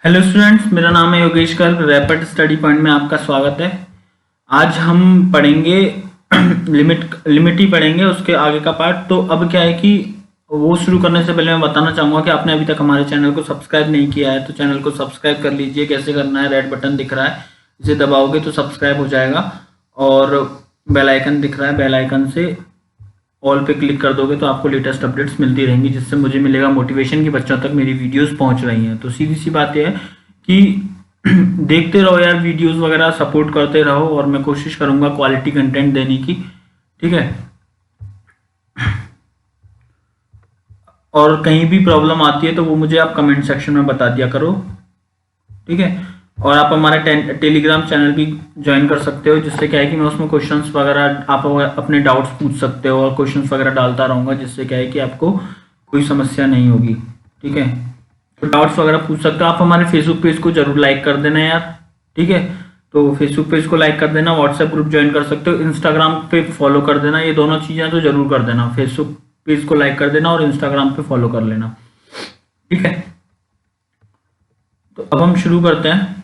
Hello students, मेरा नाम है Yogesh Garg. Rapid study point में आपका स्वागत है। आज हम पढ़ेंगे लिमिट ही पढ़ेंगे, उसके आगे का पार्ट। तो अब क्या है कि वो शुरू करने से पहले मैं बताना चाहूँगा कि आपने अभी तक हमारे चैनल को सब्सक्राइब नहीं किया है तो चैनल को सब्सक्राइब कर लीजिए। कैसे करना है, रेड बटन दिख रहा है, इसे दबाओगे तो सब्सक्राइब हो जाएगा। और बेल आइकन दिख रहा है, बेल आइकन से ऑल पे क्लिक कर दोगे तो आपको लेटेस्ट अपडेट्स मिलती रहेंगी, जिससे मुझे मिलेगा मोटिवेशन की बच्चों तक मेरी वीडियोस पहुंच रही हैं। तो सीधी सी बात यह है कि देखते रहो यार, वीडियोस वगैरह सपोर्ट करते रहो और मैं कोशिश करूंगा क्वालिटी कंटेंट देने की। ठीक है, और कहीं भी प्रॉब्लम आती है तो वो मुझे आप कमेंट सेक्शन में बता दिया करो। ठीक है, और आप हमारे टेलीग्राम चैनल भी ज्वाइन कर सकते हो, जिससे क्या है कि मैं उसमें क्वेश्चंस वगैरह आप अपने डाउट्स पूछ सकते हो और क्वेश्चंस वगैरह डालता रहूँगा, जिससे क्या है कि आपको कोई समस्या नहीं होगी। ठीक है, तो डाउट्स वगैरह पूछ सकते हो। आप हमारे फेसबुक पेज को जरूर लाइक कर देना यार। ठीक है, तो फेसबुक पेज को लाइक कर देना, व्हाट्सएप ग्रुप ज्वाइन कर सकते हो, इंस्टाग्राम पे फॉलो कर देना। ये दोनों चीज़ें तो जरूर कर देना, फेसबुक पेज को लाइक कर देना और इंस्टाग्राम पे फॉलो कर लेना। ठीक है, तो अब हम शुरू करते हैं।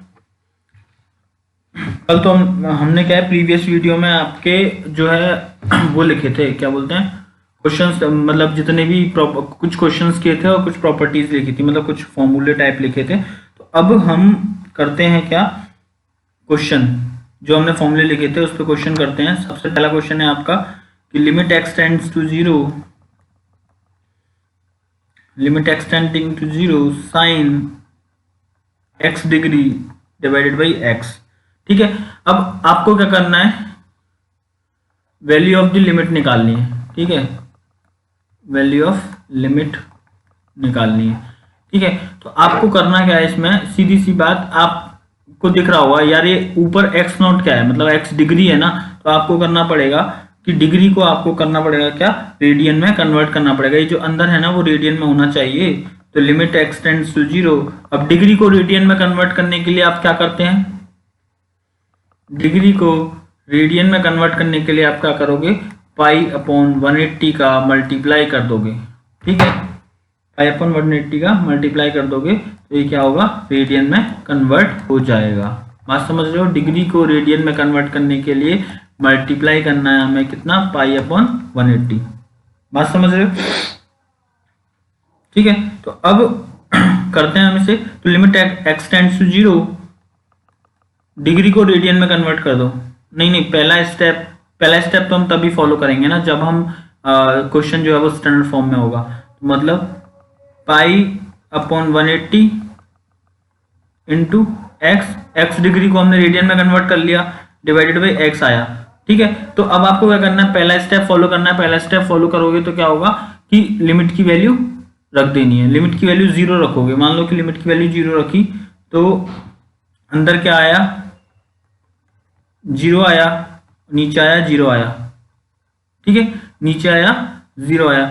कल तो हमने क्या है, प्रीवियस वीडियो में आपके जो है वो लिखे थे, क्या बोलते हैं, क्वेश्चंस, मतलब जितने भी कुछ क्वेश्चंस किए थे और कुछ प्रॉपर्टीज लिखी थी, मतलब कुछ फॉर्मूले टाइप लिखे थे। तो अब हम करते हैं क्या, क्वेश्चन जो हमने फॉर्मूले लिखे थे उस पर क्वेश्चन करते हैं। सबसे पहला क्वेश्चन है आपका कि limit x tends to zero, limit x tending to zero sine x degree divided by x. ठीक है, अब आपको क्या करना है, वैल्यू ऑफ द लिमिट निकालनी है। ठीक है, वैल्यू ऑफ लिमिट निकालनी है। ठीक है, तो आपको करना क्या है, इसमें सीधी सी बात, आपको दिख रहा होगा यार ये ऊपर एक्स नॉट क्या है, मतलब एक्स डिग्री है ना। तो आपको करना पड़ेगा कि डिग्री को आपको करना पड़ेगा क्या, रेडियन में कन्वर्ट करना पड़ेगा। ये जो अंदर है ना वो रेडियन में होना चाहिए। तो limit x tends to zero, अब डिग्री को रेडियन में कन्वर्ट करने के लिए आप क्या करते हैं, डिग्री को रेडियन में कन्वर्ट करने के लिए आप क्या करोगे, पाई अपॉन 180 का मल्टीप्लाई कर दोगे। ठीक है, पाई अपॉन 180 का मल्टीप्लाई कर दोगे तो ये क्या होगा, रेडियन में कन्वर्ट हो जाएगा। बात समझ रहे हो, डिग्री को रेडियन में कन्वर्ट करने के लिए मल्टीप्लाई करना है हमें कितना, पाई अपॉन 180। बात समझ रहे हो। ठीक है, तो अब करते हैं हम इसे। तो limit x tends to zero, degree को रेडियन में कन्वर्ट कर दो। नहीं, पहला स्टेप तो हम तभी फॉलो करेंगे ना जब हम क्वेश्चन जो है वो स्टैंडर्ड फॉर्म में होगा। तो मतलब pi upon 180 into x degree को हमने रेडियन में कन्वर्ट कर लिया, डिवाइडेड बाई एक्स आया। ठीक है, तो अब आपको क्या करना है, पहला स्टेप फॉलो करना है। पहला स्टेप फॉलो करोगे तो क्या होगा कि लिमिट की वैल्यू रख देनी है, लिमिट की वैल्यू 0 रखोगे। मान लो कि लिमिट की वैल्यू 0 रखी तो अंदर क्या आया, 0 आया, नीचे आया 0 आया। ठीक है, नीचे आया 0 आया।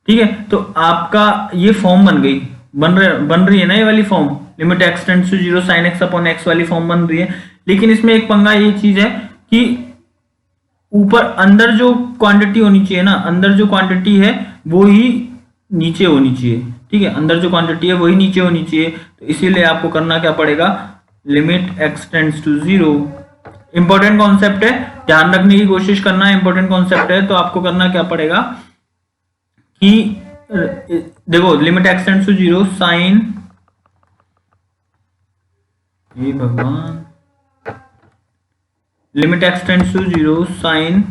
ठीक है, तो आपका ये फॉर्म बन गई, बन रही है ना ये वाली form, limit x tends to zero sine x upon x वाली फॉर्म बन रही है। लेकिन इसमें एक पंगा ये चीज है कि ऊपर अंदर जो क्वांटिटी होनी चाहिए ना, अंदर जो क्वांटिटी है वो ही नीचे होनी चाहिए। ठीक है, अंदर जो क्वांटिटी है वही नीचे होनी चाहिए। तो इसीलिए आपको करना क्या पड़ेगा, limit x tends to zero, important concept है, ध्यान रखने की कोशिश करना, इंपॉर्टेंट कॉन्सेप्ट है। तो आपको करना क्या पड़ेगा कि देखो, limit x tends to zero sine, ये भगवान, limit x tends to zero sine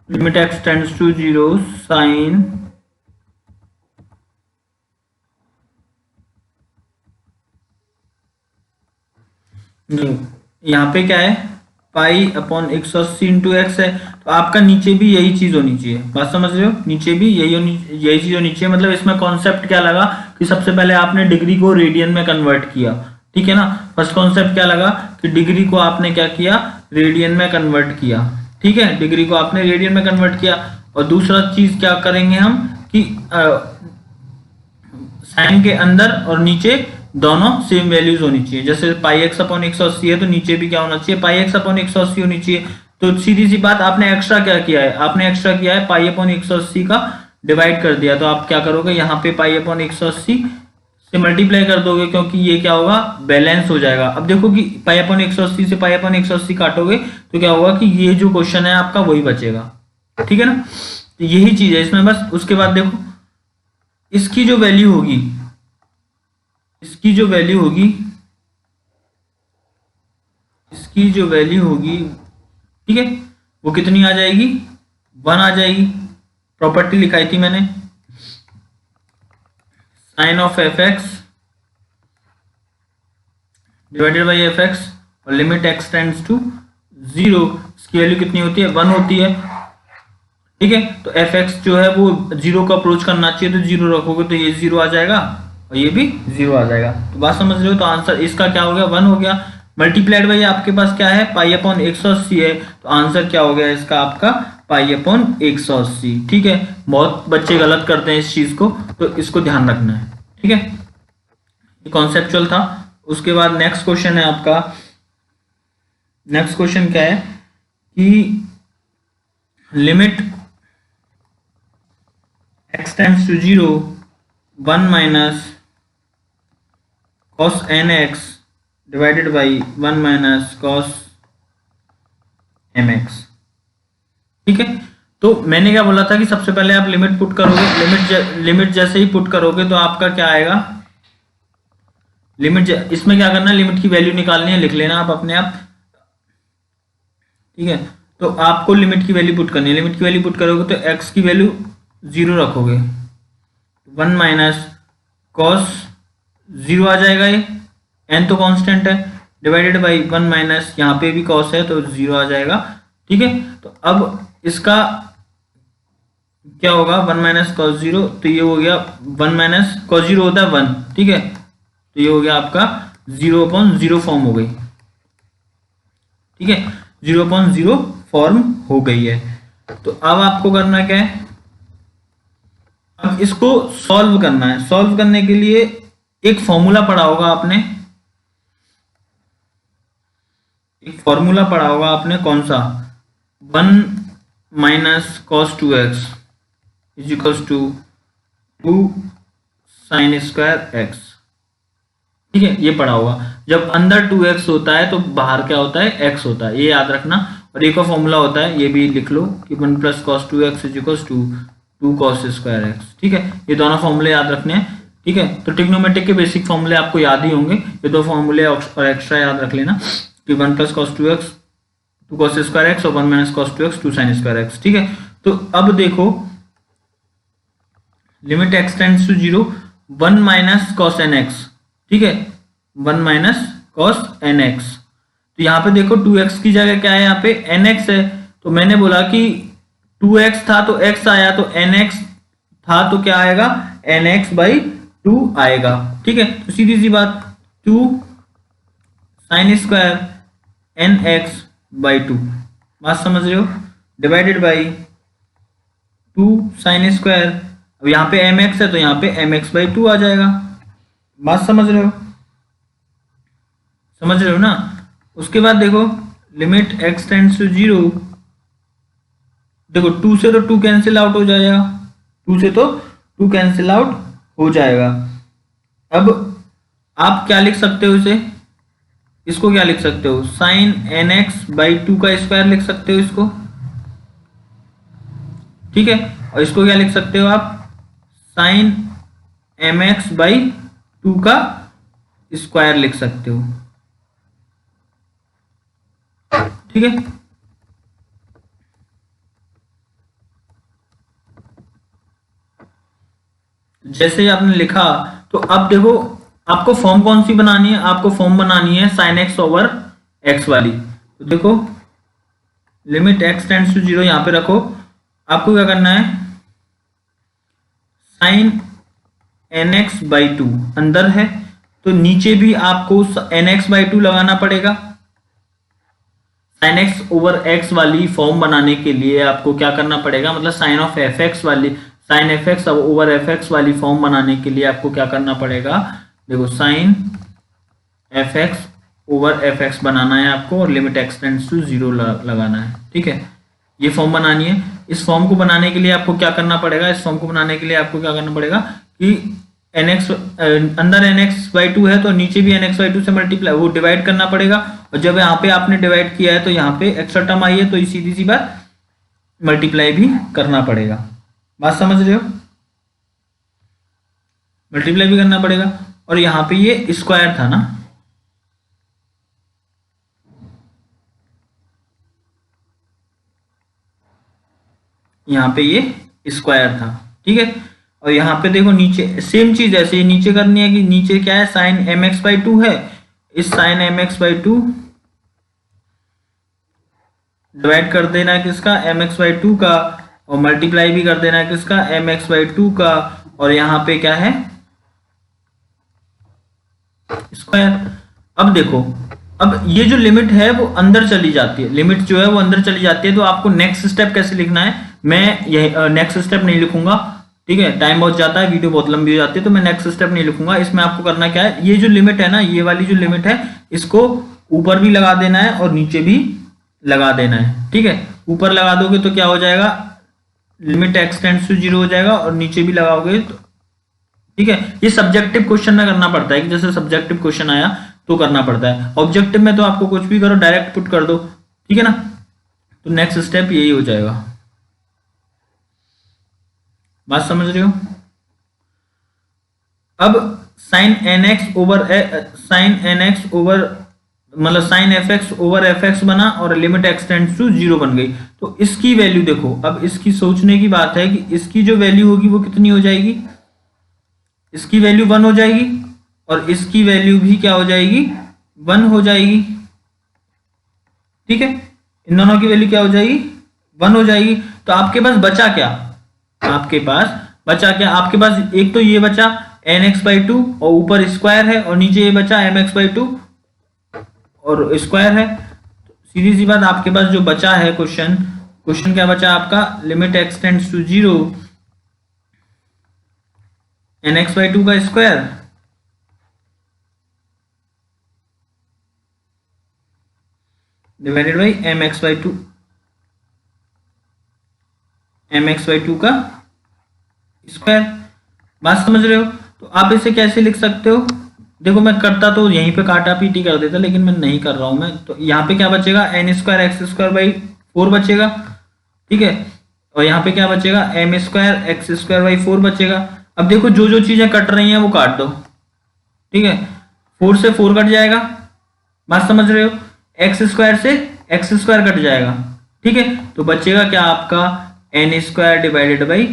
limit x tends to zero sine यहाँ पे क्या है, पाई अपॉन 180 इंटू एक्स है। तो आपका नीचे भी यही चीज होनी चाहिए। बात समझ रहे हो, नीचे भी यही चीज होनी चाहिए। मतलब इसमें कॉन्सेप्ट क्या लगा कि सबसे पहले आपने डिग्री को रेडियन में कन्वर्ट किया। ठीक है ना, फर्स्ट कॉन्सेप्ट क्या लगा कि डिग्री को आपने क्या किया, रेडियन में कन्वर्ट किया। ठीक है, डिग्री को आपने रेडियन में कन्वर्ट किया। और दूसरा चीज क्या करेंगे हम कि साइन के अंदर और नीचे दोनों सेम वैल्यूज होनी चाहिए। जैसे पाई एक्स अपॉन 180 है तो नीचे भी क्या होना चाहिए, पाई एक्स अपॉन 180 होनी चाहिए। तो सीधी सी बात, आपने एक्स्ट्रा क्या किया है, आपने एक्स्ट्रा किया है पाई अपॉन 180 का डिवाइड कर दिया, तो आप क्या करोगे यहाँ पे पाई अपॉन 180 से मल्टीप्लाई कर दोगे, क्योंकि ये क्या होगा, बैलेंस हो जाएगा। अब देखो कि पाई अपॉन 180 से पाई अपॉन 180 काटोगे तो क्या होगा कि ये जो क्वेश्चन है आपका वही बचेगा, ठीक है ना। तो यही चीज है इसमें बस। उसके बाद देखो इसकी जो वैल्यू होगी, इसकी जो वैल्यू होगी, इसकी जो वैल्यू होगी, ठीक है, वो कितनी आ जाएगी, 1 आ जाएगी। प्रॉपर्टी लिखाई थी मैंने, sine of F x divided by f x और लिमिट एक्स टेंड्स टू 0, इसकी वैल्यू कितनी होती है, 1 होती है, ठीक है। तो एफ एक्स जो है वो 0 को अप्रोच करना चाहिए, तो 0 रखोगे तो ये 0 आ जाएगा और ये भी 0 आ जाएगा। तो बात समझ रहे हो। तो आंसर इसका क्या हो गया, 1 हो गया। मल्टीप्लाइड बाई आपके पास क्या है, पाई अपॉन 180 है, तो आंसर क्या हो गया इसका आपका पाई अपॉन 180, ठीक है। बहुत बच्चे गलत करते हैं इस चीज को, तो इसको ध्यान रखना है, ठीक है। ये कॉन्सेप्चुअल था। उसके बाद नेक्स्ट क्वेश्चन है आपका, नेक्स्ट क्वेश्चन क्या है कि limit x tends to 0 1 minus cos nx divided by 1 minus cos mx, ठीक है। तो मैंने क्या बोला था कि सबसे पहले आप लिमिट पुट करोगे, लिमिट जैसे ही पुट करोगे तो आपका क्या आएगा, लिमिट इसमें क्या करना है, लिमिट की वैल्यू निकालनी है, लिख लेना आप अपने आप, ठीक है। तो आपको लिमिट की वैल्यू पुट करनी है, लिमिट की वैल्यू पुट करोगे तो x की वैल्यू 0 रखोगे, 1 माइनस कॉस 0 आ जाएगा, ये n तो कांस्टेंट है, डिवाइडेड बाई 1 माइनस यहाँ पे भी कॉस है तो 0 आ जाएगा, ठीक है। तो अब इसका क्या होगा, 1 माइनस कॉस 0, तो ये हो गया 1 माइनस कॉस 0 होता है 1, ठीक है। तो ये हो गया आपका 0/0 फॉर्म हो गई, ठीक है, 0/0 फॉर्म हो गई है। तो अब आपको करना क्या है, अब इसको सॉल्व करना है। सॉल्व करने के लिए एक फॉर्मूला पढ़ा होगा आपने, एक फॉर्मूला पढ़ा होगा आपने, कौन सा, 1 minus cos 2x is equals to 2 sine square x, ठीक है, ये पढ़ा होगा। जब अंदर 2x होता है तो बाहर क्या होता है, x होता है, ये याद रखना। और एक और फॉर्मूला होता है, ये भी लिख लो कि 1 plus cos 2x is equals to 2 cos square x, ठीक है। ये दोनों फॉर्मूले याद रखने हैं, ठीक है। तो ट्रिग्नोमेट्रिक के बेसिक फॉर्मूले आपको याद ही होंगे, ये दो फॉर्मूले और एक्स्ट्रा याद रख लेना कि 1 plus cos 2x 2 cos square x और 1 minus cos 2x 2 sine square x, ठीक है। तो अब देखो limit x tends to 0 1 minus cos nx, ठीक है, 1 माइनस कॉस nx। तो यहाँ पे देखो 2x की जगह क्या है, यहाँ पे nx है, तो मैंने बोला कि 2x था तो x आया, तो nx था तो क्या आएगा, nx बाई 2 आएगा, ठीक है। तो सीधी सी बात, 2 साइन स्क्वायर nx बाई 2, बात समझ रहे हो, डिवाइडेड बाई 2 साइन स्क्वायर, अब यहाँ पे mx है तो यहाँ पे mx बाई 2 आ जाएगा, बात समझ रहे हो, समझ रहे हो ना। उसके बाद देखो लिमिट x टेंड्स टू 0, देखो 2 से तो 2 कैंसिल आउट हो जाएगा, 2 से तो 2 कैंसिल आउट हो जाएगा। अब आप क्या लिख सकते हो इसे, इसको क्या लिख सकते हो, साइन nx बाई 2 का स्क्वायर लिख सकते हो इसको, ठीक है। और इसको क्या लिख सकते हो आप, साइन mx बाई 2 का स्क्वायर लिख सकते हो, ठीक है। जैसे ही आपने लिखा, तो अब देखो आपको फॉर्म कौन सी बनानी है, आपको फॉर्म बनानी है साइन एक्स ओवर एक्स वाली। तो देखो लिमिट एक्स टेंड्स टू 0 यहां पे रखो, आपको क्या करना है, साइन nx बाई 2 अंदर है तो नीचे भी आपको nx बाई 2 लगाना पड़ेगा। साइन एक्स ओवर एक्स वाली फॉर्म बनाने के लिए आपको क्या करना पड़ेगा, मतलब साइन ऑफ एफ एक्स वाली, sine F x over F X वाली फॉर्म बनाने के लिए आपको क्या करना पड़ेगा, देखो sine F x over F X बनाना है आपको और लिमिट एक्स टेंड्स टू 0 लगाना है। ठीक है, ये फॉर्म बनानी है। इस फॉर्म को बनाने के लिए आपको क्या करना पड़ेगा, इस फॉर्म को बनाने के लिए आपको क्या करना पड़ेगा कि nx अंदर nx/2 है तो नीचे भी nx/2 से मल्टीप्लाई वो डिवाइड करना पड़ेगा, और जब यहाँ पे आपने डिवाइड किया है तो यहाँ पे एक्स्ट्रा टर्म आई है तो सीधी सी बात मल्टीप्लाई भी करना पड़ेगा। बात समझ रहे हो, मल्टीप्लाई भी करना पड़ेगा। और यहाँ पे ये स्क्वायर था ना, यहाँ पे ये स्क्वायर था। ठीक है, और यहाँ पे देखो नीचे सेम चीज ऐसे नीचे करनी है कि नीचे क्या है साइन mx/2 है, इस साइन mx/2 डिवाइड कर देना है किसका mx/2 का, और मल्टीप्लाई भी कर देना है किसका mx/2 का, और यहाँ पे क्या है स्क्वायर। अब देखो, अब ये जो लिमिट है वो अंदर चली जाती है, लिमिट जो है वो अंदर चली जाती है, तो आपको नेक्स्ट स्टेप कैसे लिखना है, मैं यही नेक्स्ट स्टेप नहीं लिखूंगा। ठीक है, टाइम बहुत जाता है, वीडियो बहुत लंबी हो जाती है, तो मैं नेक्स्ट स्टेप नहीं लिखूंगा। इसमें आपको करना क्या है, ये जो लिमिट है ना, ये वाली जो लिमिट है इसको ऊपर भी लगा देना है और नीचे भी लगा देना है। ठीक है, ऊपर लगा दोगे तो क्या हो जाएगा, लिमिट एक्स टेंड्स टू 0 हो जाएगा, और नीचे भी लगाओगे तो ठीक है। ये सब्जेक्टिव क्वेश्चन में करना पड़ता है कि जैसे सब्जेक्टिव क्वेश्चन आया तो करना पड़ता है, ऑब्जेक्टिव में तो आपको कुछ भी करो डायरेक्ट पुट कर दो। ठीक है ना, तो नेक्स्ट स्टेप यही हो जाएगा। बात समझ रहे हो। अब sine nx over sine nx over मतलब साइन fx ओवर fx बना और लिमिट x टेंड्स टू 0 बन गई, तो इसकी वैल्यू देखो। अब इसकी सोचने की बात है कि इसकी जो वैल्यू होगी वो कितनी हो जाएगी, इसकी वैल्यू 1 हो जाएगी और इसकी वैल्यू भी क्या हो जाएगी 1 हो जाएगी। ठीक है, इन दोनों की वैल्यू क्या हो जाएगी 1 हो जाएगी। तो आपके पास बचा क्या, आपके पास बचा क्या, आपके पास एक तो ये बचा nx/2 और ऊपर स्क्वायर है, और नीचे ये बचा mx/2 और स्क्वायर है। तो सीधी सी बात आपके पास जो बचा है क्वेश्चन क्या बचा आपका, limit x tends to 0 nx/2 का स्क्वायर डिवाइडेड बाई mx/2 का स्क्वायर। बात समझ रहे हो। तो आप इसे कैसे लिख सकते हो, देखो मैं करता तो यहीं पे काटा पीटी कर देता, लेकिन मैं नहीं कर रहा हूं मैं। तो यहाँ पे क्या बचेगा n²x² / 4 बचेगा। ठीक है, और यहाँ पे क्या बचेगा m²x²/4 बचेगा। अब देखो जो जो चीजें कट रही हैं वो काट दो। ठीक है, 4 से 4 कट जाएगा, बात समझ रहे हो, x² से x² कट जाएगा। ठीक है, तो बचेगा क्या आपका n² डिवाइडेड बाई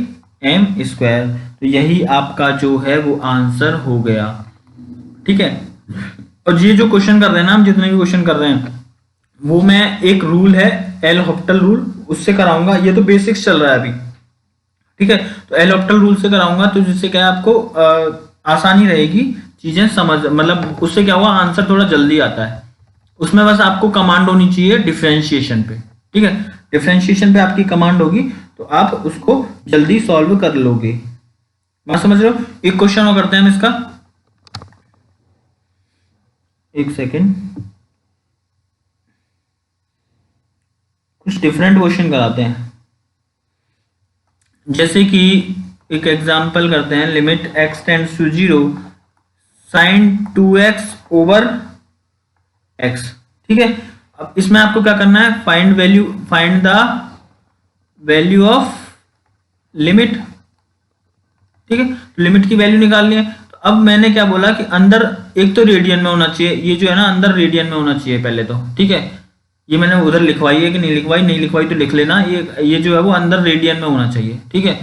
m²। तो यही आपका जो है वो आंसर हो गया। ठीक है, और ये जो क्वेश्चन कर रहे हैं ना हम, जितने भी क्वेश्चन कर रहे हैं वो मैं एक रूल है एल हॉप्टल रूल, उससे कराऊंगा। ये तो बेसिक्स चल रहा है अभी। ठीक है, तो एल हॉप्टल रूल से कराऊंगा, तो जिससे क्या है आपको आसानी रहेगी चीजें समझ, मतलब उससे क्या हुआ आंसर थोड़ा जल्दी आता है। उसमें बस आपको कमांड होनी चाहिए डिफरेंशिएशन पे। ठीक है, डिफरेंशिएशन पे आपकी कमांड होगी तो आप उसको जल्दी सॉल्व कर लोगे। बात समझ रहे हो। एक क्वेश्चन और करते हैं हम इसका, एक सेकेंड, कुछ डिफरेंट क्वेश्चन कराते हैं। जैसे कि एक एग्जांपल करते हैं, limit x tends to 0 sine 2x over x। ठीक है, अब इसमें आपको क्या करना है, find the value of limit. ठीक है, तो लिमिट की वैल्यू निकालनी है। तो अब मैंने क्या बोला कि अंदर एक तो रेडियन में होना चाहिए, ये जो है ना अंदर रेडियन में होना चाहिए पहले तो। ठीक है, ये मैंने उधर लिखवाई है कि नहीं लिखवाई, नहीं लिखवाई तो लिख लेना, ये जो है वो अंदर रेडियन में होना चाहिए। ठीक है,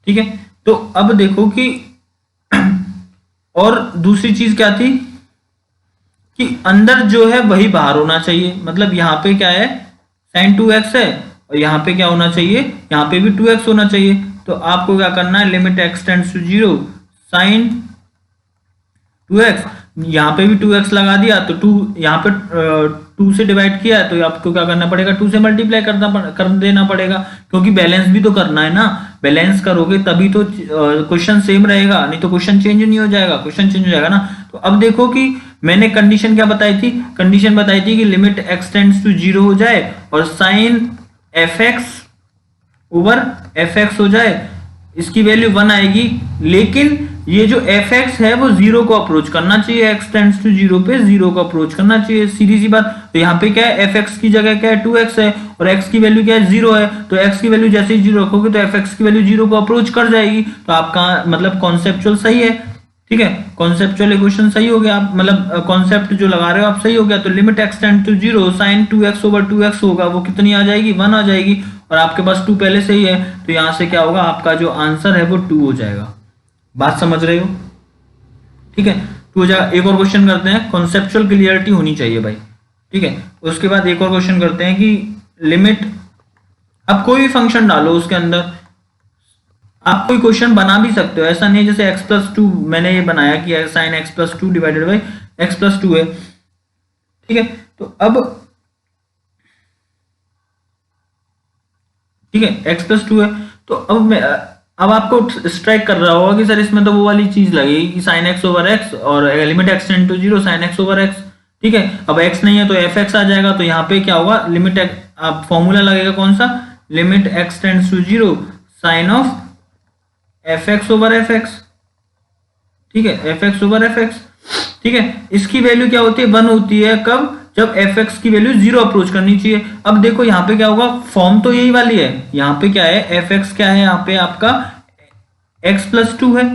ठीक है, तो अब देखो कि और दूसरी चीज क्या थी कि अंदर जो है वही बाहर होना चाहिए। मतलब यहाँ पे क्या है sin 2x है और यहाँ पे क्या होना चाहिए, यहाँ पे भी 2x होना चाहिए। तो आपको क्या करना है, limit x tends to 0 sin 2x, यहाँ पे भी 2x लगा दिया तो 2 यहाँ पे 2 से डिवाइड किया तो आपको क्या करना पड़ेगा, 2 से मल्टीप्लाई कर देना पड़ेगा, क्योंकि बैलेंस भी तो करना है ना। बैलेंस करोगे तभी तो क्वेश्चन सेम रहेगा, नहीं तो क्वेश्चन चेंज नहीं हो जाएगा, क्वेश्चन चेंज हो जाएगा ना। तो अब देखो कि मैंने कंडीशन क्या बताई थी, कंडीशन बताई थी कि लिमिट एक्स टेंड्स टू 0 हो जाए और sine F x over F x हो जाए, इसकी वैल्यू 1 आएगी, लेकिन ये जो एफ एक्स है वो 0 को अप्रोच करना चाहिए, एक्स टेंड्स टू 0 पे 0 को अप्रोच करना चाहिए, सीधी सी बात। तो यहाँ पे क्या है, एफ एक्स की जगह क्या है 2x है और x की वैल्यू क्या है 0 है, तो x की वैल्यू जैसे ही 0 रखोगे तो एफ एक्स की वैल्यू 0 को अप्रोच कर जाएगी। तो आपका मतलब कॉन्सेप्चुअल सही है, ठीक है, कॉन्सेप्चुअल इक्वेशन सही हो गया, आप मतलब कॉन्सेप्ट जो लगा रहे हो आप सही हो गया। तो limit x tend to 0 sine 2x over 2x होगा, वो कितनी आ जाएगी 1 आ जाएगी, और आपके पास 2 पहले से ही है, तो यहां से क्या होगा, आपका जो आंसर है वो 2 हो जाएगा। बात समझ रहे हो, ठीक है, 2 हो जाएगा। एक और क्वेश्चन करते हैं, कॉन्सेप्चुअल क्लियरिटी होनी चाहिए भाई, ठीक है। उसके बाद एक और क्वेश्चन करते हैं कि लिमिट, अब कोई भी फंक्शन डालो उसके अंदर, आप कोई क्वेश्चन बना भी सकते हो, ऐसा नहीं जैसे x प्लस 2 मैंने ये बनाया कि sine x plus 2 divided by x plus 2 है, ठीक है। तो अब ठीक है x प्लस 2 है, तो अब आपको स्ट्राइक कर रहा होगा कि सर इसमें तो वो वाली चीज लगेगी कि साइन एक्स ओवर एक्स और limit x tend to 0 sine x over x, ठीक है। अब x नहीं है तो एफ एक्स आ जाएगा, तो यहाँ पे क्या होगा, लिमिट आप फॉर्मूला लगेगा कौन सा, limit x tends to 0 sine of F x over F x, ठीक है, f x over F x, ठीक है। इसकी वैल्यू क्या होती है 1 होती है, कब, जब एफ एक्स की वैल्यू 0 अप्रोच करनी चाहिए। अब देखो यहाँ पे क्या होगा, फॉर्म तो यही वाली है, यहाँ पे क्या है एफ एक्स क्या है, यहाँ पे आपका एक्स प्लस 2 है,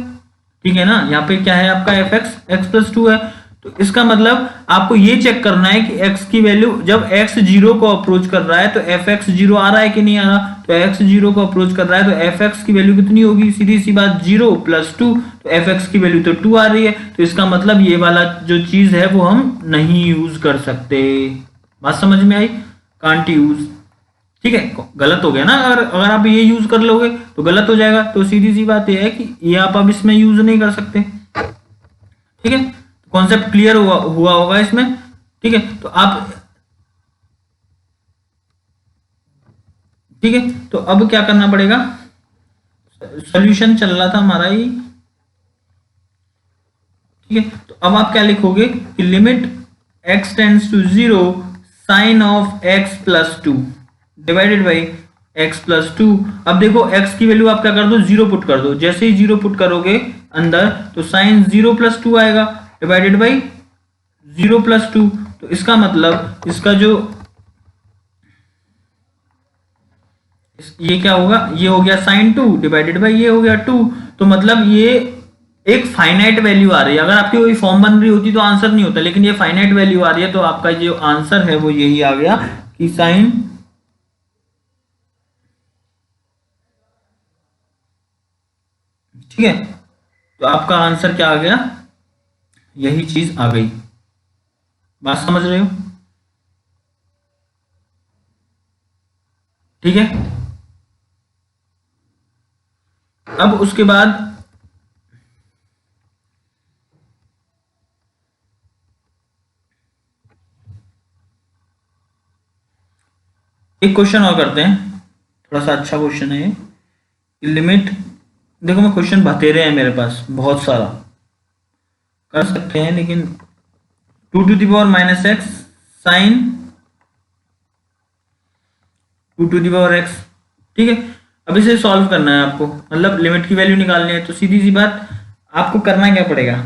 ठीक है ना, यहाँ पे क्या है आपका एफ एक्स एक्स प्लस 2 है। तो इसका मतलब आपको ये चेक करना है कि x की वैल्यू जब x 0 को अप्रोच कर रहा है तो एफ एक्स 0 आ रहा है कि नहीं आ रहा, तो x 0 को अप्रोच कर रहा है तो एफ एक्स की वैल्यू कितनी होगी, सीधी सी बात 0 प्लस 2, तो एफ एक्स की वैल्यू तो 2 आ रही है, तो इसका मतलब ये वाला जो चीज है वो हम नहीं यूज कर सकते। बात समझ में आई, कांट यूज, ठीक है, गलत हो गया ना, अगर आप ये यूज कर लोगे तो गलत हो जाएगा, तो सीधी सी बात ये है कि ये आप अब इसमें यूज नहीं कर सकते, ठीक है। कॉन्सेप्ट क्लियर हुआ होगा इसमें, ठीक है। तो आप, ठीक है, तो अब क्या करना पड़ेगा, सॉल्यूशन चल रहा था हमारा ही, ठीक है। तो अब आप क्या लिखोगे कि limit x tends to 0 sine of x plus 2 divided by x plus 2। अब देखो x की वैल्यू आप क्या कर दो, 0 पुट कर दो, जैसे ही 0 पुट करोगे अंदर तो साइन 0 प्लस 2 आएगा डिवाइडेड बाई 0 प्लस 2। तो इसका मतलब इसका जो ये क्या होगा, ये हो गया साइन 2 डिवाइडेड बाई ये हो गया 2। तो मतलब ये एक फाइनाइट वैल्यू आ रही है, अगर आपकी कोई फॉर्म बन रही होती तो आंसर नहीं होता, लेकिन ये फाइनाइट वैल्यू आ रही है, तो आपका जो आंसर है वो यही आ गया कि साइन, ठीक है। तो आपका आंसर क्या आ गया, यही चीज आ गई। बात समझ रहे हो, ठीक है। अब उसके बाद एक क्वेश्चन और करते हैं, थोड़ा सा अच्छा क्वेश्चन है ये। लिमिट, देखो मैं क्वेश्चन बतेरे हैं मेरे पास बहुत सारा, कर सकते हैं, लेकिन 2 to the power minus x sine 2 to the power x, ठीक है। अब इसे सॉल्व करना है आपको, मतलब लिमिट की वैल्यू निकालनी है, तो सीधी सी बात आपको करना क्या पड़ेगा,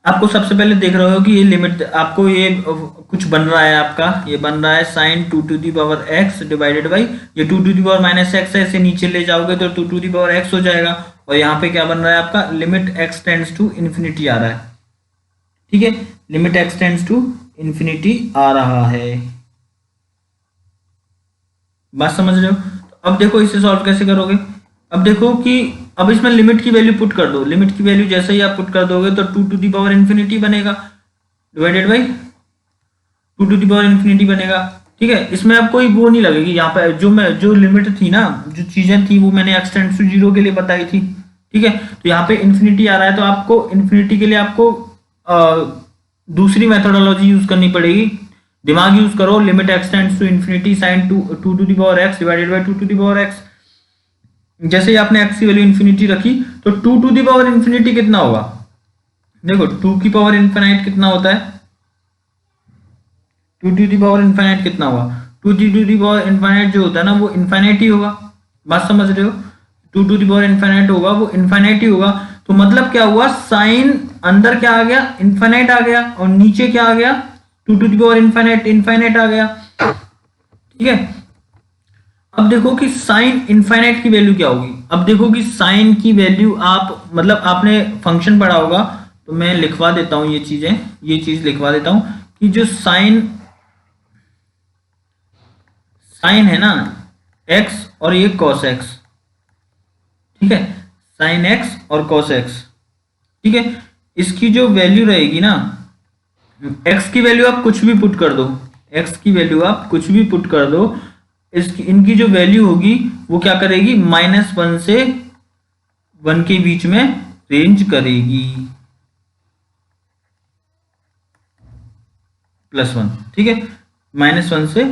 आपको सबसे पहले देख रहे हो कि ये लिमिट, आपको ये कुछ बन रहा है, आपका ये बन रहा है sine 2 to the power x divided by ये 2 to the power minus x है, इसे नीचे ले जाओगे तो 2 टू दी पावर एक्स हो जाएगा, और यहाँ पे क्या बन रहा है आपका limit x tends to infinity आ रहा है, ठीक है, limit x tends to infinity आ रहा है। बात समझ रहे हो, तो अब देखो इसे सॉल्व कैसे करोगे, अब देखो कि अब इसमें लिमिट की वैल्यू पुट कर दो, लिमिट की वैल्यू जैसे ही आप पुट कर दोगे तो 2 टू दी पावर इन्फिनिटी बनेगा divided by 2 to the power infinity बनेगा, ठीक है। इसमें अब कोई वो नहीं लगेगी, यहाँ पे जो लिमिट थी ना, जो चीजें थी वो मैंने एक्स टेंड्स टू 0 के लिए बताई थी, ठीक है। तो यहाँ पे इन्फिनिटी आ रहा है, तो आपको इन्फिनिटी के लिए आपको दूसरी मेथोडोलॉजी यूज करनी पड़ेगी, दिमाग यूज करो, limit x tends to infinity sine 2 to the power x divided by 2 to the power x. जैसे ही आपने एक्स की वैल्यू इन्फिनिटी रखी तो 2 टू दी पावर इन्फिनिटी कितना होगा, देखो 2 की पावर इनफाइनाइट कितना होता है, 2 टू दी पावर इनफाइनाइट कितना होगा, 2 टू दी पावर इनफाइनाइट जो होता है ना वो इनफाइनाइट ही होगा। बात समझ रहे हो, 2 टू दी पावर इनफाइनाइट होगा वो इनफाइनाइट ही होगा। तो मतलब क्या हुआ, साइन अंदर क्या आ गया, इनफाइनाइट आ गया, और नीचे क्या आ गया, 2 to the power infinite infinite आ गया। ठीक है, अब देखो कि साइन इनफाइनाइट की वैल्यू क्या होगी। अब देखो कि साइन की वैल्यू आप मतलब आपने फंक्शन पढ़ा होगा, तो मैं लिखवा देता हूं ये चीजें, ये चीज लिखवा देता हूं कि जो साइन साइन है ना एक्स और ये कॉस एक्स, ठीक है, साइन एक्स और कॉस एक्स, ठीक है, इसकी जो वैल्यू रहेगी ना, एक्स की वैल्यू आप कुछ भी पुट कर दो, एक्स की वैल्यू आप कुछ भी पुट कर दो, इसकी इनकी जो वैल्यू होगी वो क्या करेगी, -1 से 1 के बीच में रेंज करेगी, +1, ठीक है, -1 से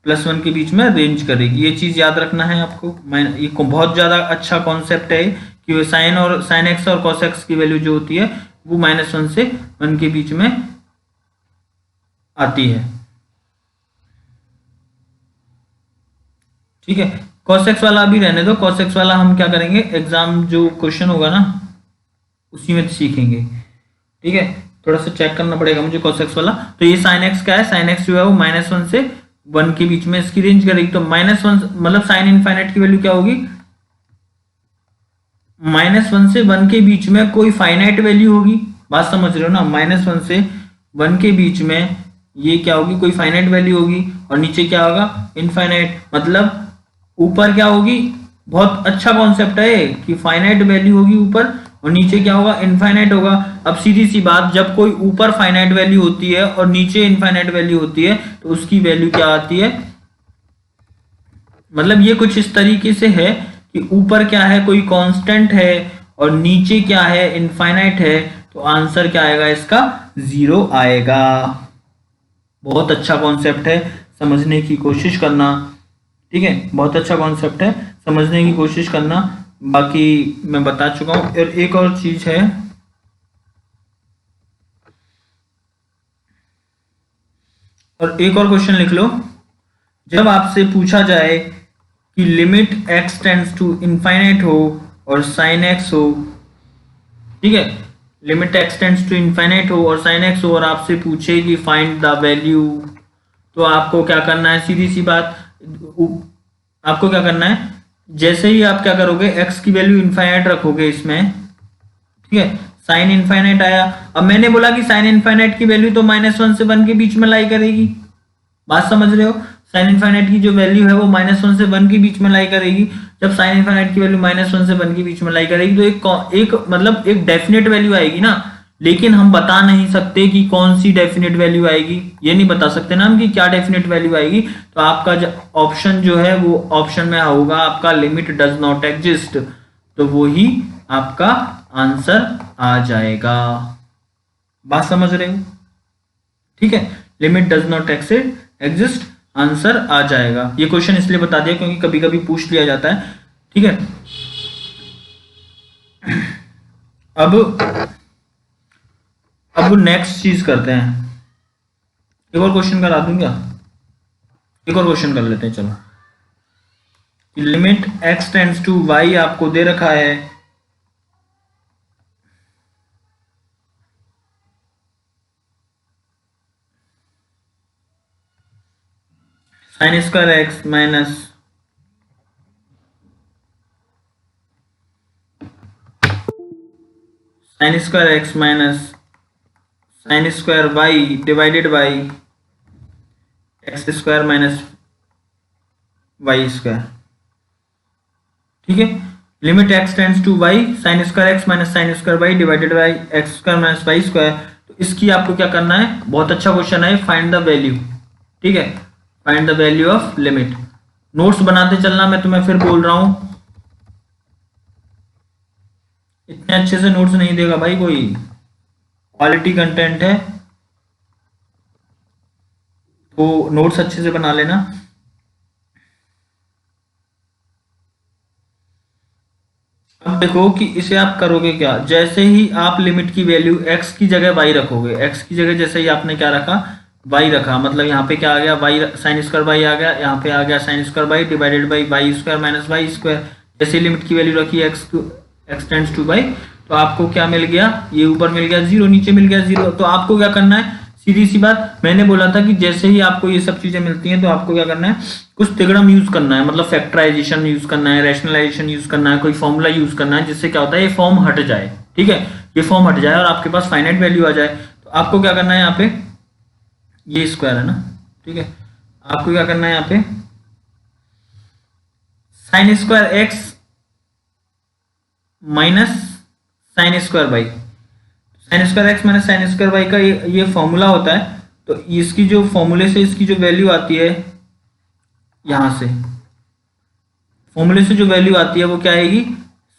+1 के बीच में रेंज करेगी। ये चीज याद रखना है आपको। ये बहुत ज्यादा अच्छा कॉन्सेप्ट है कि साइन और साइन एक्स और कॉस एक्स की वैल्यू जो होती है वो -1 से 1 के बीच में आती है। ठीक है, cos x वाला अभी रहने दो, cos x वाला हम क्या करेंगे, एग्जाम जो क्वेश्चन होगा ना उसी में सीखेंगे। ठीक है, थोड़ा सा चेक करना पड़ेगा मुझे cos x वाला। तो ये sin x क्या है, sin x जो है वो -1 से 1 के बीच में इसकी रेंज करेगी। तो -1 मतलब साइन इनफाइनाइट की वैल्यू क्या होगी, -1 से 1 के बीच में कोई फाइनाइट वैल्यू होगी। बात समझ रहे हो ना, -1 से 1 के बीच में ये क्या होगी, कोई फाइनाइट वैल्यू होगी, और नीचे क्या होगा, इनफाइनाइट। मतलब ऊपर क्या होगी, बहुत अच्छा कॉन्सेप्ट है कि फाइनाइट वैल्यू होगी ऊपर, और नीचे क्या होगा, इनफाइनाइट होगा। अब सीधी सी बात, जब कोई ऊपर फाइनाइट वैल्यू होती है और नीचे इनफाइनाइट वैल्यू होती है तो उसकी वैल्यू क्या आती है, मतलब ये कुछ इस तरीके से है कि ऊपर क्या है, कोई कांस्टेंट है, और नीचे क्या है, इनफाइनाइट है, तो आंसर क्या आएगा इसका, 0 आएगा। बहुत अच्छा कॉन्सेप्ट है, समझने की कोशिश करना। ठीक है, बहुत अच्छा कॉन्सेप्ट है, समझने की कोशिश करना। बाकी मैं बता चुका हूं। और एक और चीज है, और एक और क्वेश्चन लिख लो। जब आपसे पूछा जाए कि limit x tends to infinite हो और साइन x हो, ठीक है, limit x tends to infinite हो और साइन x हो, और आपसे पूछे कि फाइंड द वैल्यू, तो आपको क्या करना है, सीधी सी बात, आपको क्या करना है, जैसे ही आप क्या करोगे, x की वैल्यू इनफाइनाइट रखोगे इसमें, ठीक है, साइन इनफाइनाइट आया। अब मैंने बोला कि साइन इनफाइनाइट की वैल्यू तो -1 से 1 के बीच में लाई करेगी। बात समझ रहे हो, साइन इनफाइनाइट की जो वैल्यू है वो -1 से 1 के बीच में लाई करेगी। जब साइन इनफाइनाइट की वैल्यू -1 से 1 के बीच में लाई करेगी तो एक मतलब एक डेफिनेट वैल्यू आएगी ना, लेकिन हम बता नहीं सकते कि कौन सी डेफिनेट वैल्यू आएगी, ये नहीं बता सकते ना हम कि क्या डेफिनेट वैल्यू आएगी। तो आपका ऑप्शन जो है वो ऑप्शन में होगा आपका लिमिट डज नॉट एग्जिस्ट, तो वो ही आपका आंसर आ जाएगा। बात समझ रहे हो, ठीक है, limit does not exist, answer आ जाएगा। ये क्वेश्चन इसलिए बता दिया क्योंकि कभी कभी पूछ लिया जाता है। ठीक है, अब नेक्स्ट चीज करते हैं, एक और क्वेश्चन करा दूं क्या, एक और क्वेश्चन कर लेते हैं चलो। Limit x tends to y आपको दे रखा है, sine square x minus sine square x minus sine square y divided by x square minus y square. ठीक है, limit x tends to y sine square x minus sine square y divided by x square minus y square. तो इसकी आपको क्या करना है, बहुत अच्छा क्वेश्चन है, फाइंड द वैल्यू। ठीक है, find the value of limit. Notes बनाते चलना, मैं तुम्हें फिर बोल रहा हूं, इतने अच्छे से नोट्स नहीं देगा भाई कोई, क्वालिटी कंटेंट है तो नोट्स अच्छे से बना लेना। अब देखो कि इसे आप करोगे क्या, जैसे ही आप लिमिट की वैल्यू x की जगह y रखोगे, x की जगह जैसे ही आपने क्या रखा, y रखा, मतलब यहाँ पे क्या आ गया, y साइन स्क्वायर y आ गया, यहाँ पे आ गया sine square y divided by y square minus y square. जैसे लिमिट की वैल्यू रखी x टेंड्स टू y, तो आपको क्या मिल गया, ये ऊपर मिल गया 0, नीचे मिल गया 0। तो आपको क्या करना है, सीधी सी बात, मैंने बोला था कि जैसे ही आपको ये सब चीजें मिलती हैं तो आपको क्या करना है, कुछ तिगड़म यूज करना है, मतलब फैक्टराइजेशन यूज करना है, रैशनलाइजेशन यूज करना है, कोई फॉर्मूला यूज करना है, जिससे क्या होता है ये फॉर्म हट जाए। ठीक है, ये फॉर्म हट जाए और आपके पास फाइनाइट वैल्यू आ जाए। तो आपको क्या करना है, यहाँ पे ये स्क्वायर है ना, ठीक है, आपको क्या करना है, यहाँ पे sine square x minus sine square y, sine square x minus sine square y का ये फॉर्मूला होता है। तो इसकी जो फॉर्मूले से इसकी जो वैल्यू आती है, यहां से फॉर्मूले से जो वैल्यू आती है वो क्या आएगी,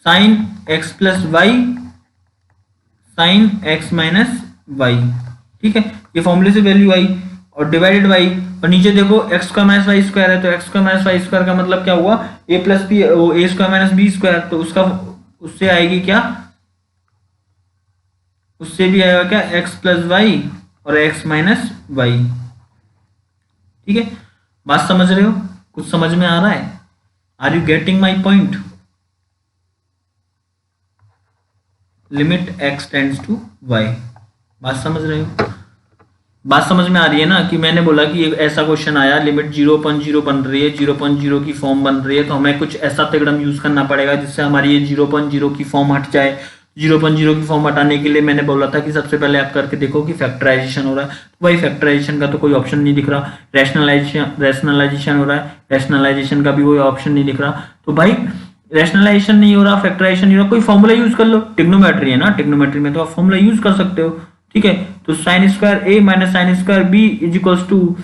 sine x plus y sine x minus y. ठीक है, ये फॉर्मूले से वैल्यू आई और डिवाइडेड बाई, और नीचे देखो x square minus y square है, तो x square minus y square का मतलब क्या हुआ, a plus b, a square minus b square, तो उसका उससे आएगी क्या, उससे भी आएगा क्या, एक्स प्लस वाई और एक्स माइनस वाई। ठीक है, बात समझ रहे हो, कुछ समझ में आ रहा है, are you getting my point. Limit x tends to y, बात समझ रहे हो, बात समझ में आ रही है ना, कि मैंने बोला कि एक ऐसा क्वेश्चन आया, लिमिट 0.0 बन रही है, 0.0 की फॉर्म बन रही है, तो हमें कुछ ऐसा तिगड़म यूज करना पड़ेगा जिससे हमारी ये 0.0 की फॉर्म हट जाए। 0.0 की फॉर्म हटाने के लिए मैंने बोला था कि सबसे पहले आप करके देखो कि फैक्टराइजेशन हो रहा है, तो भाई फैक्टराइजेशन का तो कोई ऑप्शन नहीं दिख रहा, रैशनलाइजेशन हो रहा है, रैशनलाइजेशन का भी कोई ऑप्शन नहीं दिख रहा। तो भाई रैशनलाइजेशन नहीं हो रहा, फैक्टराइजेशन नहीं हो रहा, कोई फॉर्मूला यूज कर लो, टिग्नोमेट्री है ना, टिग्नोमेट्री में तो आप फॉर्मूला यूज कर सकते हो। ठीक है, तो sine square a minus sine square b is equals to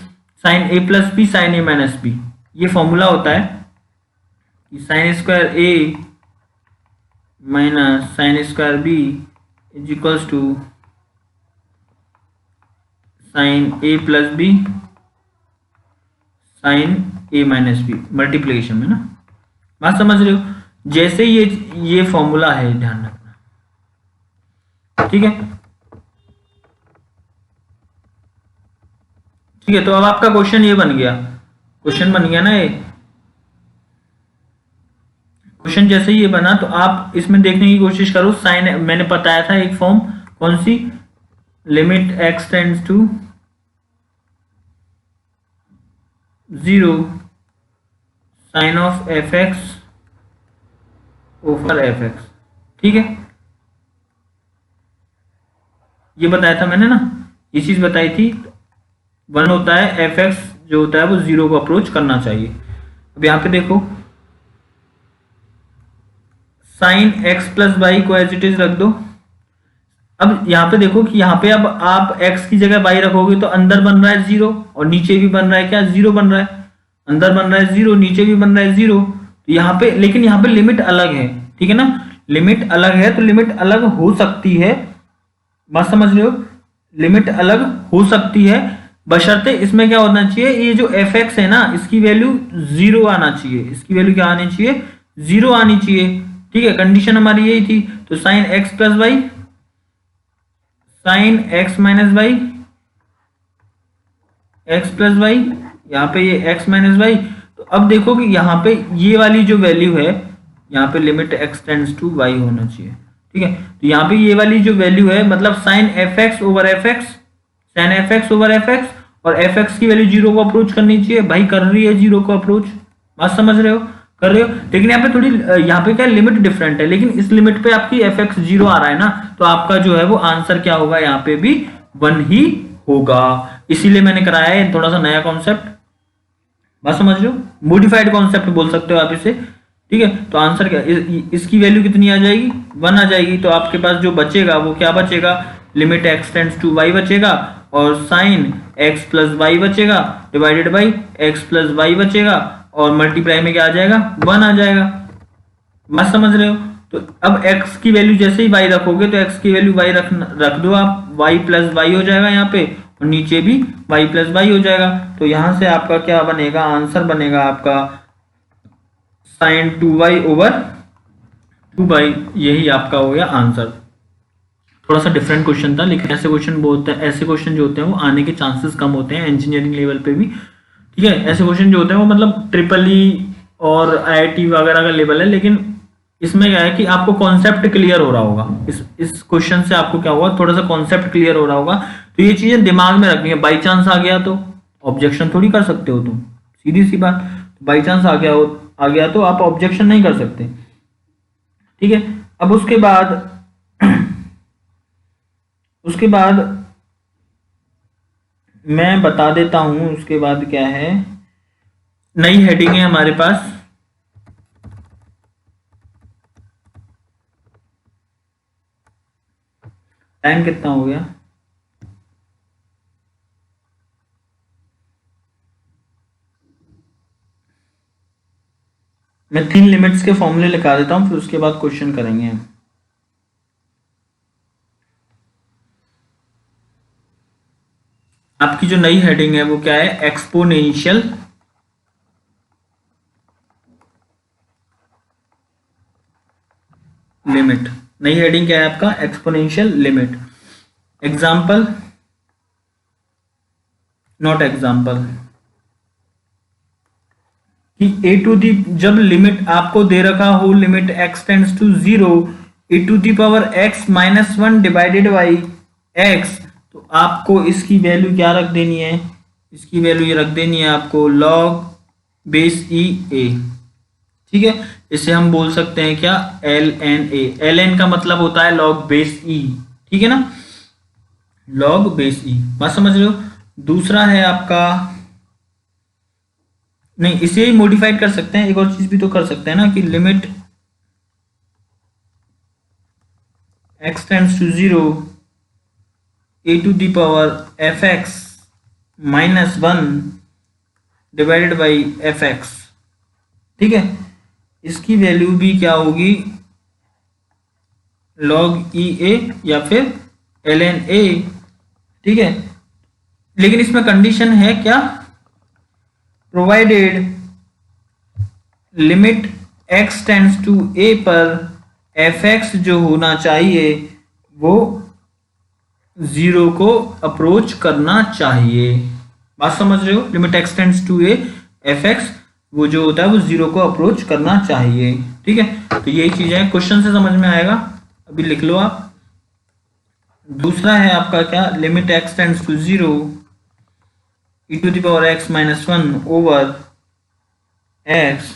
sine a plus b sine a minus b, ये फॉर्मूला होता है कि sine square a minus sine square b is equals to sine a plus b sine a minus b, multiplication में ना, बात समझ रहे हो। जैसे ये फॉर्मूला है, ध्यान रखना। ठीक है, ठीक है, तो अब आपका क्वेश्चन ये बन गया, क्वेश्चन बन गया ना, ये क्वेश्चन जैसे ही ये बना तो आप इसमें देखने की कोशिश करो, साइन मैंने बताया था एक फॉर्म, कौन सी, limit x tends to 0 sine of F x over F x. ठीक है, ये बताया था मैंने ना, ये चीज बताई थी। 1 होता है, एफ एक्स जो होता है वो 0 को अप्रोच करना चाहिए। अब यहाँ पे देखो, साइन एक्स प्लस वाई को एज इट इज रख दो। अब यहाँ पे देखो कि यहाँ पे अब आप x की जगह y रखोगे तो अंदर बन रहा है 0 और नीचे भी बन रहा है क्या, 0 बन रहा है, अंदर बन रहा है 0, नीचे भी बन रहा है 0। तो यहाँ पे, लेकिन यहाँ पे लिमिट अलग है, ठीक है ना, लिमिट अलग है, तो लिमिट अलग हो सकती है, बात समझ रहे हो, लिमिट अलग हो सकती है, बशर्ते इसमें क्या होना चाहिए, ये जो एफ एक्स है ना, इसकी वैल्यू 0 आना चाहिए, इसकी वैल्यू क्या आनी चाहिए, 0 आनी चाहिए। ठीक है, कंडीशन हमारी यही थी। तो sine x plus y sine x minus y x plus y, यहाँ पे ये एक्स माइनस वाई। तो अब देखो कि यहाँ पे ये वाली जो वैल्यू है, यहाँ पे limit x tends to y होना चाहिए। ठीक है, तो यहाँ पे ये वाली जो वैल्यू है, मतलब sine F x over F x, sine F x over F x, और एफ एक्स की वैल्यू 0 को अप्रोच करनी चाहिए, भाई कर रही है 0 को अप्रोच, बात समझ रहे हो, कर रहे हो। लेकिन यहाँ पे थोड़ी, यहाँ पे क्या लिमिट डिफरेंट है, लेकिन इस लिमिट पे आपकी एफ एक्स 0 आ रहा है ना, तो आपका जो है वो आंसर क्या होगा, यहाँ पे भी 1 ही होगा। इसीलिए मैंने कराया है थोड़ा सा नया कॉन्सेप्ट, बात समझ रहे हो, मोडिफाइड कॉन्सेप्ट बोल सकते हो आप इसे। ठीक है, तो आंसर क्या, इसकी वैल्यू कितनी आ जाएगी, 1 आ जाएगी। तो आपके पास जो बचेगा वो क्या बचेगा, limit x tends to y बचेगा, और साइन एक्स प्लस वाई बचेगा, divided by x plus y बचेगा, और मल्टीप्लाई में क्या आ जाएगा, 1 आ जाएगा, बात समझ रहे हो। तो अब x की वैल्यू जैसे ही y रखोगे तो x की वैल्यू y रख दो आप, y प्लस वाई हो जाएगा यहाँ पे, और नीचे भी y प्लस वाई हो जाएगा। तो यहां से आपका क्या बनेगा, आंसर बनेगा आपका साइन 2y ओवर 2 बाई, यही आपका हो गया आंसर। थोड़ा सा डिफरेंट क्वेश्चन था, लेकिन ऐसे क्वेश्चन बहुत है, ऐसे क्वेश्चन जो होते हैं वो आने के चांसेस कम होते हैं इंजीनियरिंग लेवल पे भी। ठीक है, ऐसे क्वेश्चन जो होते हैं वो मतलब ट्रिपल ई और आईआईटी वगैरह का लेवल है, लेकिन इसमें क्या है कि आपको कॉन्सेप्ट क्लियर हो रहा होगा। इस क्वेश्चन से आपको क्या होगा, थोड़ा सा कॉन्सेप्ट क्लियर हो रहा होगा। तो ये चीजें दिमाग में रखनी है। बाई चांस आ गया तो ऑब्जेक्शन थोड़ी कर सकते हो तुम, सीधी सी बात। बाई चांस आ गया तो आप ऑब्जेक्शन नहीं कर सकते। ठीक है, अब उसके बाद मैं बता देता हूं उसके बाद क्या है। नई हेडिंग है हमारे पास। टाइम कितना हो गया? मैं 3 लिमिट्स के फॉर्मूले लिखा देता हूं, फिर उसके बाद क्वेश्चन करेंगे हम। आपकी जो नई हेडिंग है वो क्या है? Exponential limit. नई हेडिंग क्या है आपका? Exponential limit. Example, not example, कि ए टू दी, जब लिमिट आपको दे रखा हो limit x tends to 0, a to the power x minus 1 divided by x, तो आपको इसकी वैल्यू क्या रख देनी है? इसकी वैल्यू ये रख देनी है आपको लॉग बेस ई ए। ठीक है, इसे हम बोल सकते हैं क्या? L n a. L n का मतलब होता है लॉग बेस ई। ठीक है ना, लॉग बेस ई, बात समझ रहे हो? दूसरा है आपका, नहीं इसे ही मॉडिफाइड कर सकते हैं, एक और चीज भी तो कर सकते हैं ना, कि limit x tends to 0, a to the power f x minus 1 divided by f x. ठीक है, इसकी वैल्यू भी क्या होगी? लॉग ई ए या फिर एल एन ए। ठीक है, लेकिन इसमें कंडीशन है क्या? Provided limit x tends to A पर एफ एक्स जो होना चाहिए वो 0 को अप्रोच करना चाहिए। बात समझ रहे हो? Limit x tends to a, f x वो जो होता है वो 0 को अप्रोच करना चाहिए। ठीक है, तो यही चीज है, क्वेश्चन से समझ में आएगा, अभी लिख लो आप। दूसरा है आपका क्या? Limit x tends to 0, e to the power x minus 1 over x,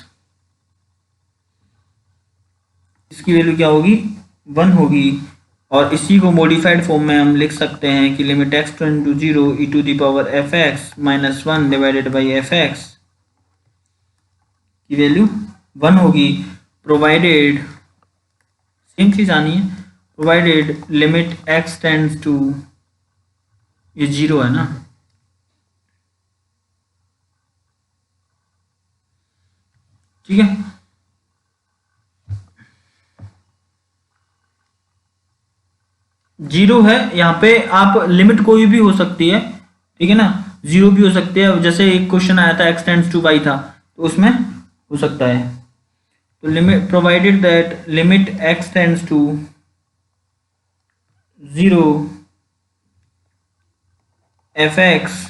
इसकी वैल्यू क्या होगी? 1 होगी। और इसी को मॉडिफाइड फॉर्म में हम लिख सकते हैं कि limit x tend to 0, e to the power f x minus 1 divided by f x की वैल्यू 1 होगी, प्रोवाइडेड, सेम चीज आनी है, provided limit x tends to, ये 0 है ना, ठीक है, 0 है यहाँ पे। आप लिमिट कोई भी हो सकती है, ठीक है ना, 0 भी हो सकती है। जैसे एक क्वेश्चन आया था एक्स टेंड्स टू वाई था, तो उसमें हो सकता है। तो limit provided that limit x tends to 0 f x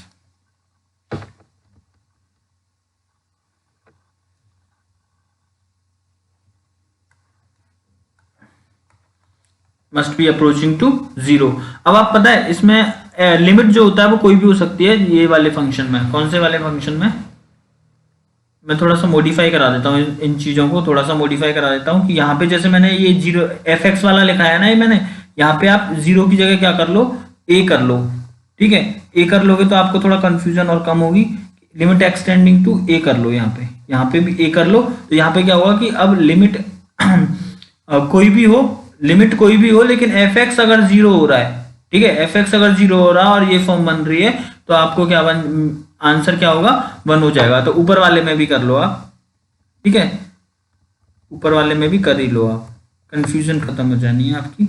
must be approaching to 0। अब आप पता है इसमें लिमिट जो होता है वो कोई भी हो सकती है। ये वाले फंक्शन में, कौन से वाले फंक्शन में, मैं थोड़ा सा मॉडिफाई करा देता हूँ इन चीज़ों को, थोड़ा सा मॉडिफाई करा देता हूँ कि यहाँ पे जैसे मैंने ये 0 एफ एक्स वाला लिखा है ना, ये मैंने यहाँ पे आप 0 की जगह क्या कर लो? ए कर लो। ठीक है, ए कर लोगे तो आपको थोड़ा कंफ्यूजन और कम होगी। लिमिट एक्सटेंडिंग टू ए कर लो, यहाँ पे भी ए कर लो। तो यहाँ पे क्या होगा कि अब लिमिट कोई भी हो, लिमिट कोई भी हो, लेकिन एफ एक्स अगर 0 हो रहा है, ठीक है, एफ एक्स अगर 0 हो रहा है और ये फॉर्म बन रही है, तो आपको क्या आंसर क्या होगा? 1 हो जाएगा। तो ऊपर वाले में भी कर लो आप, ठीक है, ऊपर वाले में भी कर ही लो आप, कंफ्यूजन खत्म हो जानी है आपकी।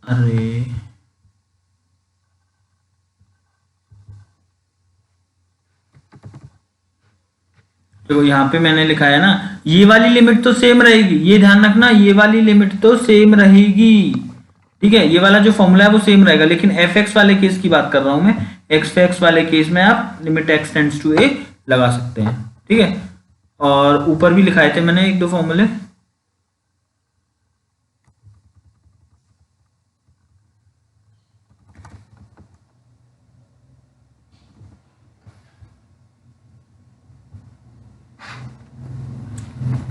अरे देखो यहाँ पे मैंने लिखा है ना, ये वाली लिमिट तो सेम रहेगी, ये ध्यान रखना, ये वाली लिमिट तो सेम रहेगी, ठीक है, ये वाला जो फॉर्मूला है वो सेम रहेगा, लेकिन एफ एक्स वाले केस की बात कर रहा हूं मैं, एक्स एक्स वाले केस में आप लिमिट एक्स टेंड्स टू ए लगा सकते हैं, ठीक है। और ऊपर भी लिखाए थे मैंने एक दो फॉर्मूले,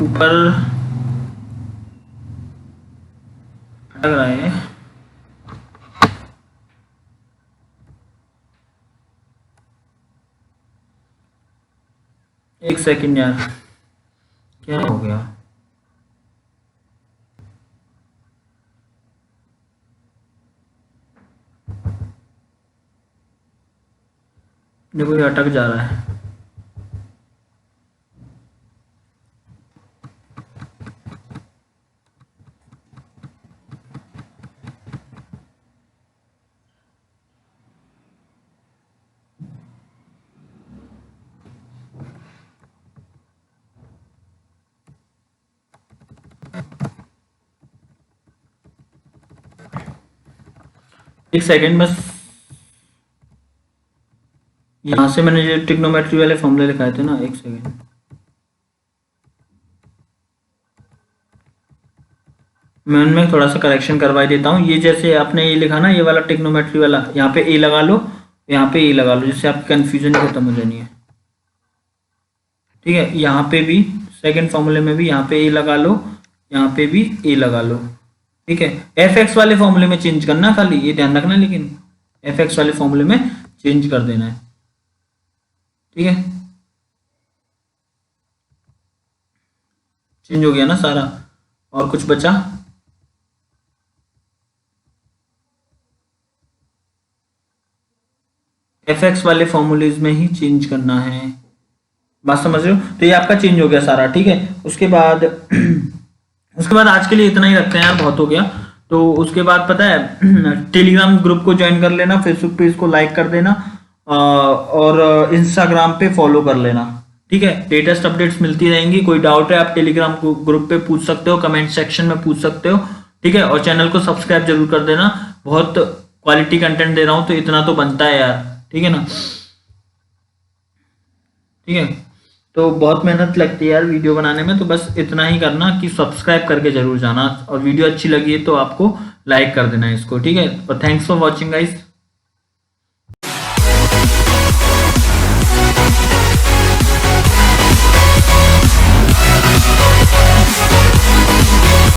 ऊपर अटक रहा है, एक सेकंड यार, क्या हो गया, देखो ये अटक जा रहा है। एक सेकंड बस, यहां से मैंने जो ट्रिग्नोमेट्री वाले फॉर्मूले लिखाए थे ना, एक सेकंड, मैं उनमें थोड़ा सा करेक्शन करवा देता हूँ। ये जैसे आपने ये लिखा ना, ये वाला ट्रिग्नोमेट्री वाला, यहाँ पे ए लगा लो, यहाँ पे ए लगा लो, जिससे आपकी कंफ्यूजन खत्म हो जानी है, ठीक है। यहाँ पे भी सेकंड फॉर्मूले में भी यहाँ पे ए लगा लो, यहाँ पे भी ए लगा लो, ठीक है। एफ एक्स वाले फॉर्मूले में चेंज करना खाली, ये ध्यान रखना, लेकिन एफ एक्स वाले फॉर्मूले में चेंज कर देना है, ठीक है। चेंज हो गया ना सारा, और कुछ बचा? एफ एक्स वाले फॉर्मूलेज में ही चेंज करना है, बात समझ रहे हो? तो ये आपका चेंज हो गया सारा, ठीक है। उसके बाद उसके बाद आज के लिए इतना ही रखते हैं यार, बहुत हो गया। तो उसके बाद पता है, टेलीग्राम ग्रुप को ज्वाइन कर लेना, फेसबुक पेज को लाइक कर देना, और इंस्टाग्राम पे फॉलो कर लेना, ठीक है। लेटेस्ट अपडेट्स मिलती रहेंगी, कोई डाउट है आप टेलीग्राम ग्रुप पे पूछ सकते हो, कमेंट सेक्शन में पूछ सकते हो, ठीक है। और चैनल को सब्सक्राइब जरूर कर देना, बहुत क्वालिटी कंटेंट दे रहा हूं तो इतना तो बनता है यार, ठीक है ना, ठीक है। तो बहुत मेहनत लगती है यार वीडियो बनाने में, तो बस इतना ही करना कि सब्सक्राइब करके जरूर जाना, और वीडियो अच्छी लगी है तो आपको लाइक कर देना इसको, ठीक है। और थैंक्स फॉर वॉचिंग गाइस।